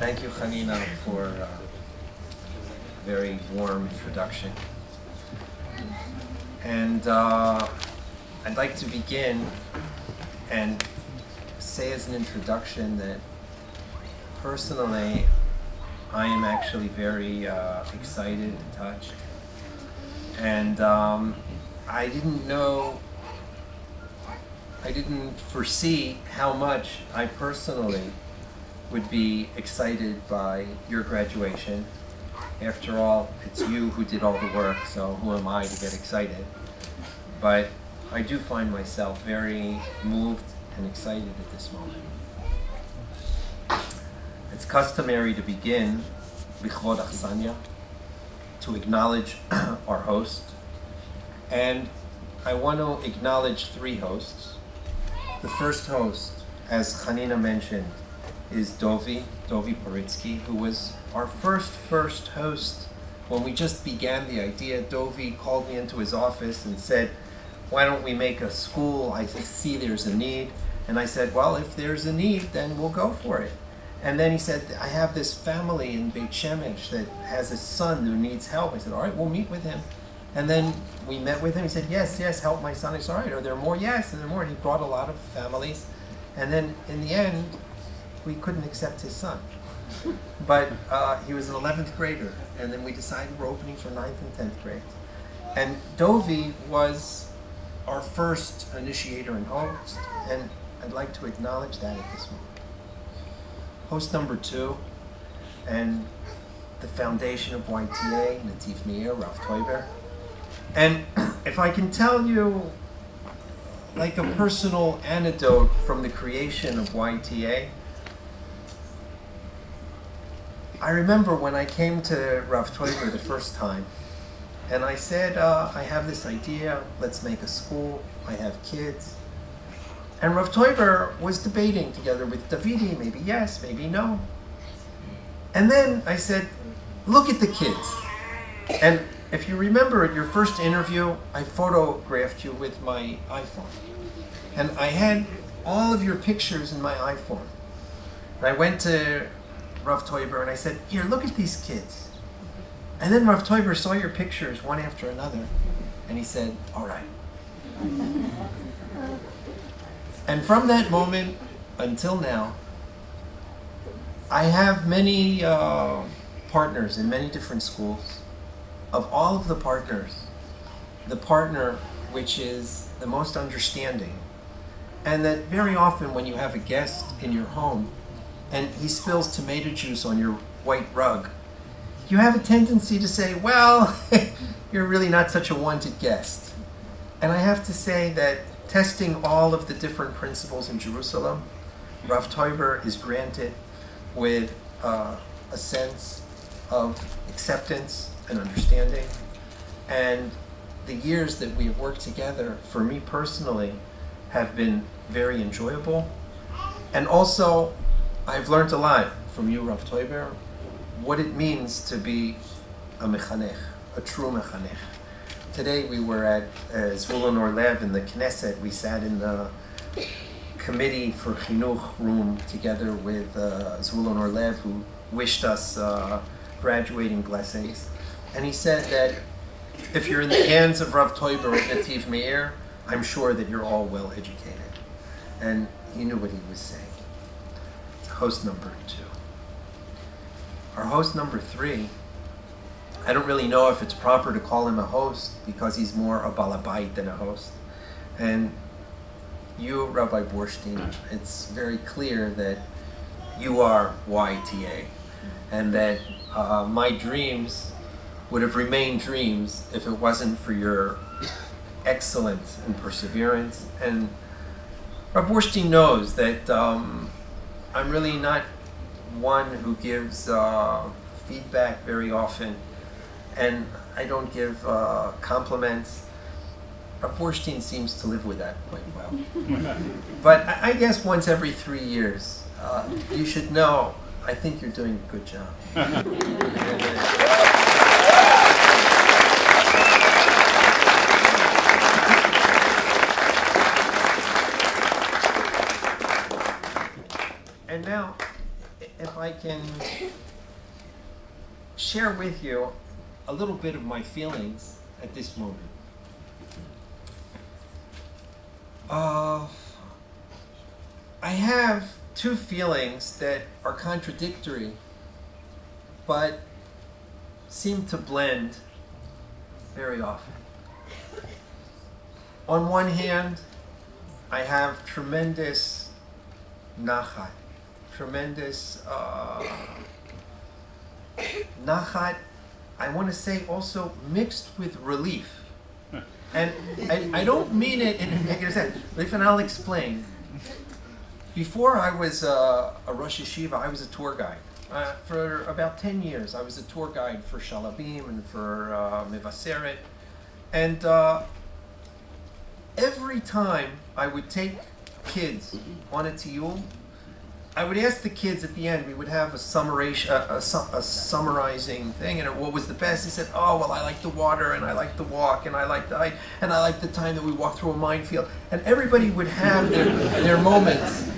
Thank you, Hanina, for a very warm introduction. And I'd like to begin and say as an introduction that personally, I am actually very excited and touched. And I didn't foresee how much I personally would be excited by your graduation. After all, it's you who did all the work, so who am I to get excited? But I do find myself very moved and excited at this moment. It's customary to begin b'chvod achsanya, to acknowledge our host. And I want to acknowledge three hosts. The first host, as Hanina mentioned, is Dovi Paritsky, who was our first host when we just began the idea. Dovi called me into his office and said, why don't we make a school? I see there's a need. And I said, well, if there's a need, then we'll go for it. And then he said, I have this family in Beit Shemesh that has a son who needs help. I said, all right, we'll meet with him. And then we met with him. He said, yes, help my son. I said, all right, are there more? Yes, and there are more. And he brought a lot of families. And then in the end, we couldn't accept his son. But he was an 11th grader. And then we decided we're opening for 9th and 10th grades. And Dovi was our first initiator and host. And I'd like to acknowledge that at this moment. Host number 2, and the foundation of YTA, Nativ Meir, Rav Toiber. And if I can tell you like a personal anecdote from the creation of YTA, I remember when I came to Rav Toiber the first time, and I said, I have this idea, let's make a school, I have kids. And Rav Toiber was debating together with Davidi, maybe yes, maybe no. And then I said, look at the kids. And if you remember at your first interview, I photographed you with my iPhone. And I had all of your pictures in my iPhone. And I went to Rav Toiber and I said, here, look at these kids. And then Rav Toiber saw your pictures one after another. And he said, all right. And from that moment until now, I have many partners in many different schools. Of all of the partners, the partner which is the most understanding, and that very often when you have a guest in your home and he spills tomato juice on your white rug, you have a tendency to say, well, you're really not such a wanted guest. And I have to say that testing all of the different principles in Jerusalem, Rav Toiber is granted with a sense of acceptance and understanding. And the years that we have worked together, for me personally, have been very enjoyable. And also, I've learned a lot from you, Rav Toiber, what it means to be a mechanech, a true mechanech. Today we were at Zvulun Orlev in the Knesset. We sat in the committee for Chinuch room together with Zvulun Orlev, who wished us graduating blessings. And he said that if you're in the hands of Rav Toiber at Nativ Meir, I'm sure that you're all well educated. And he knew what he was saying. It's host number 2. Our host number 3, I don't really know if it's proper to call him a host because he's more a balabait than a host. And you, Rabbi Borstein, it's very clear that you are YTA, and that my dreams would have remained dreams if it wasn't for your excellence and perseverance. And Rabbi Borstein knows that I'm really not one who gives feedback very often. And I don't give compliments. Rabbi Borstein seems to live with that quite well. But I guess once every 3 years, you should know, I think you're doing a good job. And now, if I can share with you a little bit of my feelings at this moment. I have two feelings that are contradictory, but seem to blend very often. On one hand, I have tremendous nachat, tremendous nachat, I want to say also mixed with relief. And I don't mean it in a negative sense, and I'll explain. Before I was a Rosh Yeshiva, I was a tour guide. For about 10 years, I was a tour guide for Shalabim and for Mevaseret. And every time I would take kids on a tiyul, I would ask the kids at the end, we would have a summarizing thing, and what was the best? He said, oh, well, I like the water, and I like the walk, and I like the height, and I like the time that we walked through a minefield. And everybody would have their moments.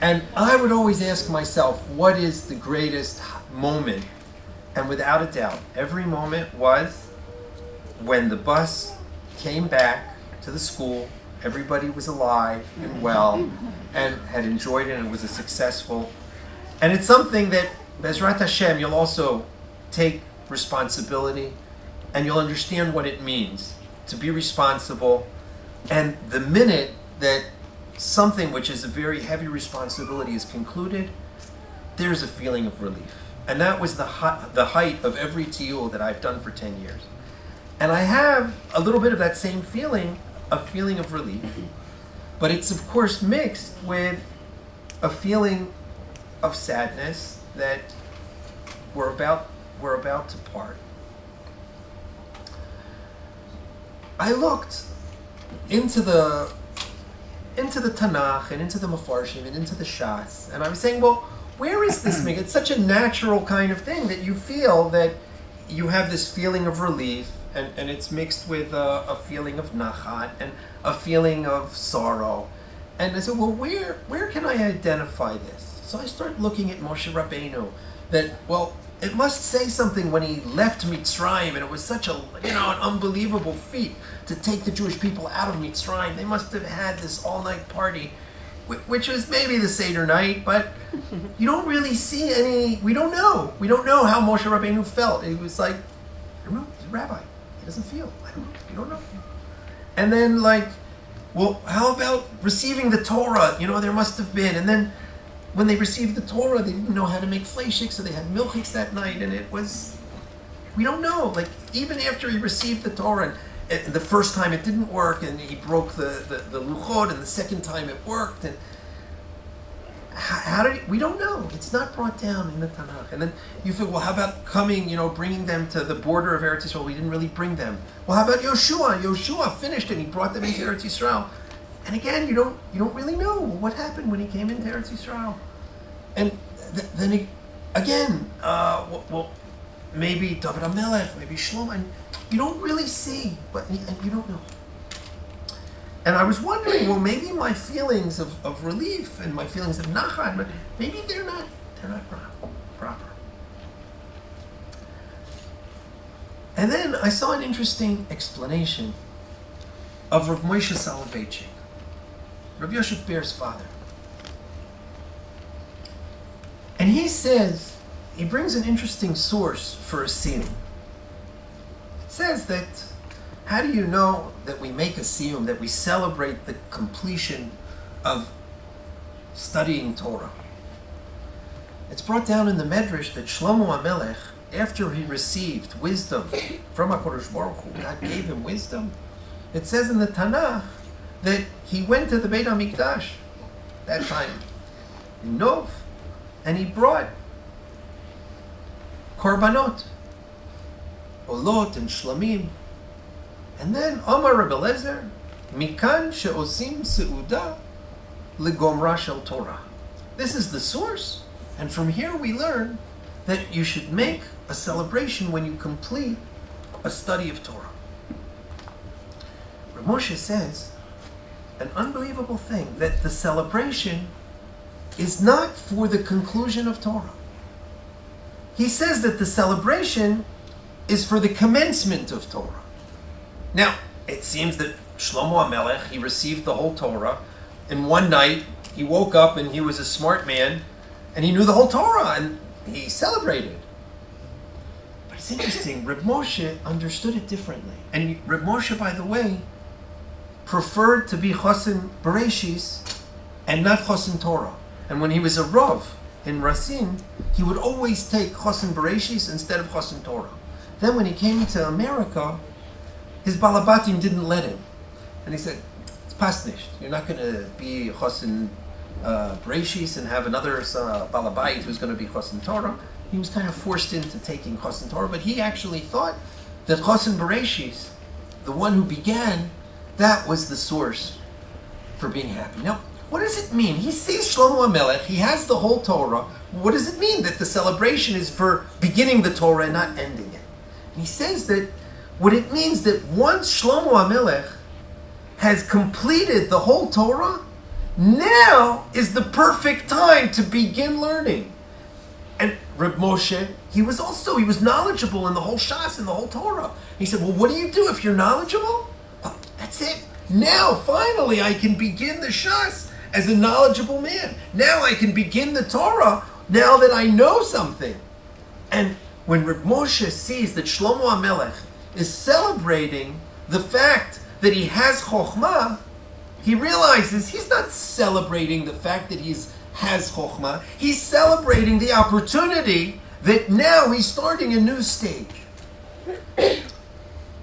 And I would always ask myself, what is the greatest moment? And without a doubt, every moment was when the bus came back to the school, everybody was alive and well and had enjoyed it, and it was a successful. And it's something that, Bezrat Hashem, you'll also take responsibility and you'll understand what it means to be responsible. And the minute that something which is a very heavy responsibility is concluded, there's a feeling of relief. And that was the height of every tiyul that I've done for 10 years. And I have a little bit of that same feeling, a feeling of relief, but it's of course mixed with a feeling of sadness that we're about to part. I looked into the Tanakh and into the Mefarshim and into the Shas, and I was saying, well, where is this thing? It's such a natural kind of thing that you feel that you have this feeling of relief, and it's mixed with a feeling of nachat and a feeling of sorrow. And I said, well, where can I identify this? So I started looking at Moshe Rabbeinu, that, well, it must say something when he left Mitzrayim, and it was such an unbelievable feat to take the Jewish people out of Mitzrayim. They must have had this all-night party, which was maybe the Seder night, but you don't really see any, we don't know how Moshe Rabbeinu felt. He was like, I don't know, he's a rabbi. He doesn't feel, I don't know, you don't know. And then well, how about receiving the Torah? There must have been, and then when they received the Torah, they didn't know how to make fleishik, so they had milchiks that night, and it was, we don't know. Even after he received the Torah, and the first time it didn't work, and he broke the luchot, and the second time it worked, and how did we don't know. It's not brought down in the Tanakh. And then you feel, well, how about coming, bringing them to the border of Eretz Yisrael? We didn't really bring them. Well, how about Yoshua? Yoshua finished it, he brought them into Eretz Yisrael. And again, you don't really know what happened when he came into Eretz Yisrael. And then again, maybe David HaMelech, maybe Shlomo, and you don't really see, and you don't know. And I was wondering, well, maybe my feelings of relief and my feelings of nachat, but maybe they're not proper. And then I saw an interesting explanation of Rav Moshe Soloveitchik, Rav Yosef Beer's father. And he says, he brings an interesting source for a siyum. It says that, how do you know that we make a siyum, that we celebrate the completion of studying Torah? It's brought down in the Medrash that Shlomo HaMelech, after he received wisdom from HaKadosh Baruch Hu, God gave him wisdom. It says in the Tanakh that he went to the Beit HaMikdash, that time in Nov, and he brought korbanot, olot and shlamim. And then Amar Rabbi Eliezer, mikan she'osim seuda legomra shel Torah. This is the source, and from here we learn that you should make a celebration when you complete a study of Torah. Rav Moshe says an unbelievable thing, that the celebration is not for the conclusion of Torah. He says that the celebration is for the commencement of Torah. Now, it seems that Shlomo HaMelech, he received the whole Torah, and one night he woke up and he was a smart man, and he knew the whole Torah, and he celebrated. But it's interesting, Reb Moshe understood it differently. And Reb Moshe, by the way, preferred to be Chosin Bereshis and not Chosin Torah. And when he was a Rav in Racine, he would always take Chosin Bereshis instead of Chosin Torah. Then when he came to America, his Balabatim didn't let him. And he said, it's pasnisht. You're not going to be Chosin Bereshis and have another Balabait who's going to be Chosin Torah. He was kind of forced into taking Chosin Torah, but he actually thought that Chosin Bereshis, the one who began, that was the source for being happy. Now, what does it mean? He sees Shlomo HaMelech, he has the whole Torah. What does it mean that the celebration is for beginning the Torah and not ending it? And he says that what it means that once Shlomo HaMelech has completed the whole Torah, now is the perfect time to begin learning. And Reb Moshe, he was knowledgeable in the whole Shas and the whole Torah. He said, well, what do you do if you're knowledgeable? Well, that's it. Now, finally, I can begin the Shas as a knowledgeable man. Now I can begin the Torah now that I know something. And when Reb Moshe sees that Shlomo HaMelech is celebrating the fact that he has Chokhmah, he realizes he's not celebrating the fact that he has Chokhmah. He's celebrating the opportunity that now he's starting a new stage.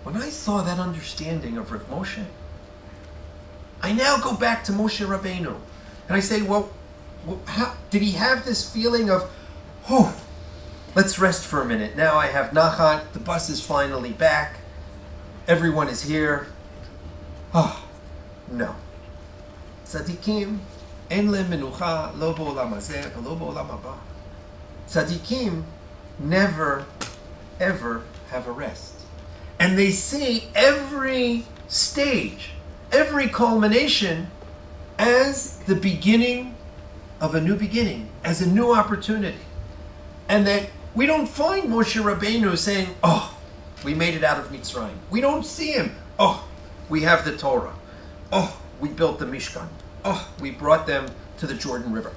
When I saw that understanding of Reb Moshe, I now go back to Moshe Rabbeinu. And I say, well, how did he have this feeling of, oh, let's rest for a minute. Now I have Nachat, the bus is finally back, everyone is here. Oh, no. Tzadikim, en le menucha, lo ba'olam hazeh, lo ba'olam haba. Tzadikim never, ever have a rest. And they see every stage, every culmination as the beginning of a new beginning, as a new opportunity. And that we don't find Moshe Rabbeinu saying, oh, we made it out of Mitzrayim. We don't see him. Oh, we have the Torah. Oh, we built the Mishkan. Oh, we brought them to the Jordan River.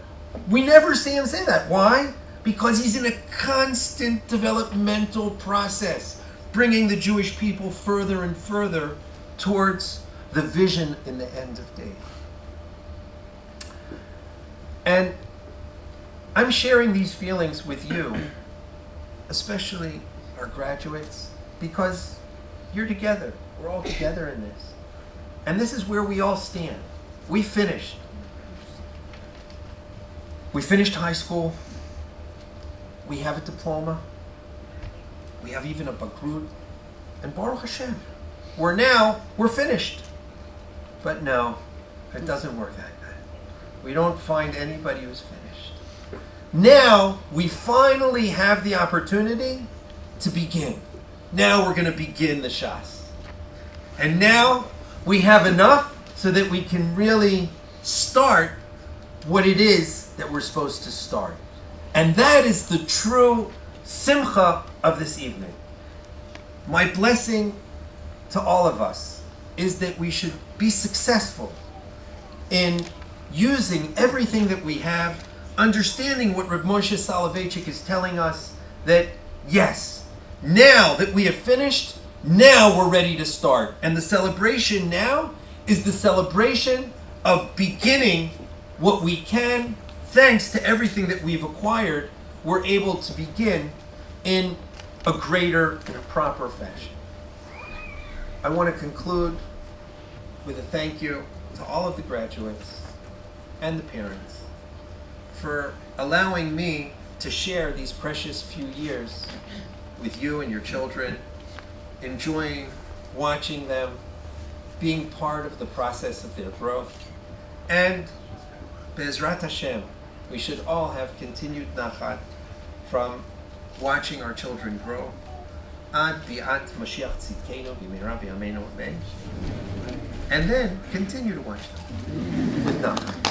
We never see him say that. Why? Because he's in a constant developmental process, bringing the Jewish people further and further towards the vision in the end of days. And I'm sharing these feelings with you, especially our graduates, because you're together. We're all together in this. And this is where we all stand. We finished. We finished high school. We have a diploma. We have even a bagrut. And Baruch Hashem, we're finished. But no, it doesn't work that way. We don't find anybody who's finished. Now, we finally have the opportunity to begin. Now we're going to begin the Shas. And now we have enough so that we can really start what it is that we're supposed to start. And that is the true simcha of this evening. My blessing to all of us is that we should be successful in using everything that we have, understanding what Reb Moshe Soloveitchik is telling us, that yes, now that we have finished, now we're ready to start. And the celebration now is the celebration of beginning what we can. Thanks to everything that we've acquired, we're able to begin in a greater and a proper fashion. I want to conclude with a thank you to all of the graduates and the parents for allowing me to share these precious few years with you and your children, enjoying watching them, being part of the process of their growth. And Be'ezrat Hashem, we should all have continued nachat from watching our children grow. Ad bi'at Mashiach tzidkenu b'meira b'yameinu amen. And then continue to watch them with nachat.